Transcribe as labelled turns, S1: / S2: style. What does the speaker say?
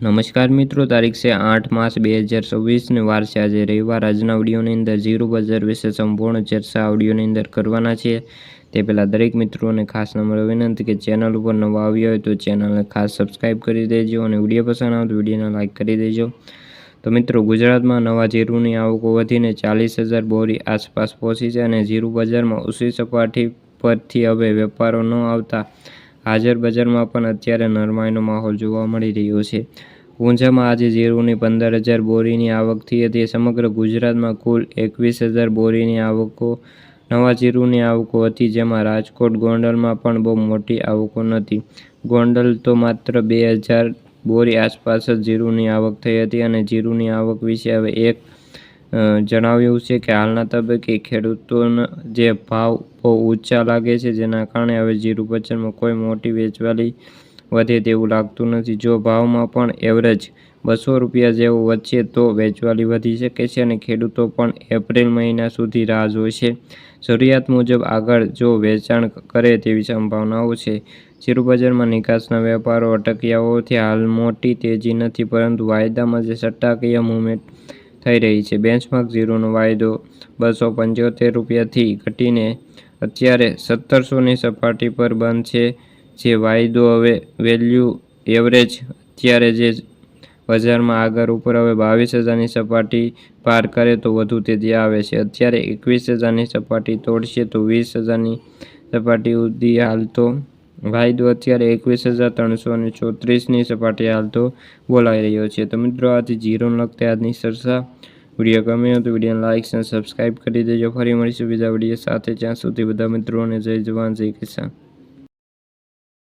S1: નમસ્કાર મિત્રો, તારીખ છે 8 માર્ચ 2024 ને વાર છે આજે રવિવાર। આજના વિડીયોની અંદર ઝીરો બજાર વિશે સંપૂર્ણ ચર્ચા વિડીયોની અંદર કરવાના છે। તે પહેલાં દરેક મિત્રોને ખાસ નમ્ર વિનંતી કે ચેનલ ઉપર નવા આવ્યા હોય તો ચેનલને ખાસ સબસ્ક્રાઈબ કરી દેજો અને વિડીયો પસંદ આવે તો વિડીયોને લાઇક કરી દેજો। તો મિત્રો, ગુજરાતમાં નવા જીરુની આવકો વધીને 40,000 બોરી આસપાસ પહોંચી છે અને જીરુ બજારમાં ઊંચી સપાટી પરથી હવે વેપારો ન આવતા હાજર બજારમાં પણ અત્યારે નરમાઈનો માહોલ જોવા મળી રહ્યો છે। ઊંઝામાં આજે જીરુની 15,000 બોરીની આવક થઈ હતી। સમગ્ર ગુજરાતમાં કુલ 21,000 બોરીની આવકો નવા જીરુની આવકો હતી, જેમાં રાજકોટ ગોંડલમાં પણ બહુ મોટી આવકો નથી। ગોંડલ તો માત્ર 2,000 બોરી આસપાસ જ જીરુની આવક થઈ હતી અને જીરુની આવક વિશે હવે એક જણાવ્યું છે કે હાલના તબક્કે ખેડૂતોના જે ભાવ બહુ ઊંચા લાગે છે, જેના કારણે હવે જીરુ બજારમાં કોઈ મોટી વેચવાલી વધે તેવું લાગતું નથી। જો ભાવમાં પણ એવરેજ 200 રૂપિયા જેવું વધશે તો વેચવાલી વધી શકે છે અને ખેડૂતો પણ એપ્રિલ મહિના સુધી રાહ જોશે। જરૂરિયાત મુજબ આગળ જો વેચાણ કરે તેવી સંભાવનાઓ છે। જીરુ બજારમાં નિકાસના વેપારો અટક્યા હોવાથી હાલ મોટી તેજી નથી, પરંતુ વાયદામાં જે સટ્ટાકીય મૂવમેન્ટ થઈ રહી છે। બેન્ચમાર્ક જીરુનો વાયદો 275 રૂપિયાથી ઘટીને અત્યારે 1,700ની સપાટી પર બંધ છે। જે વાયદો હવે વેલ્યુ એવરેજ અત્યારે જે બજારમાં આગળ ઉપર હવે 22,000ની સપાટી પાર કરે તો વધુ તેજી આવે છે। અત્યારે 21,000ની સપાટી તોડશે તો 20,000ની સપાટી સુધી હાલતો વાયદો અત્યારે 21,334ની સપાટી હાલતો બોલાઈ રહ્યો છે। તો મિત્રો, આથી જીરુને લગતી આજની ચર્ચા વિડીયો ગમ્યો તો વિડીયોને લાઇક અને સબસ્ક્રાઈબ કરી દેજો। ફરી મળીશું બીજા વિડીયો સાથે, જ્યાં સુધી બધા મિત્રોને જય જવાન જય કિસાન।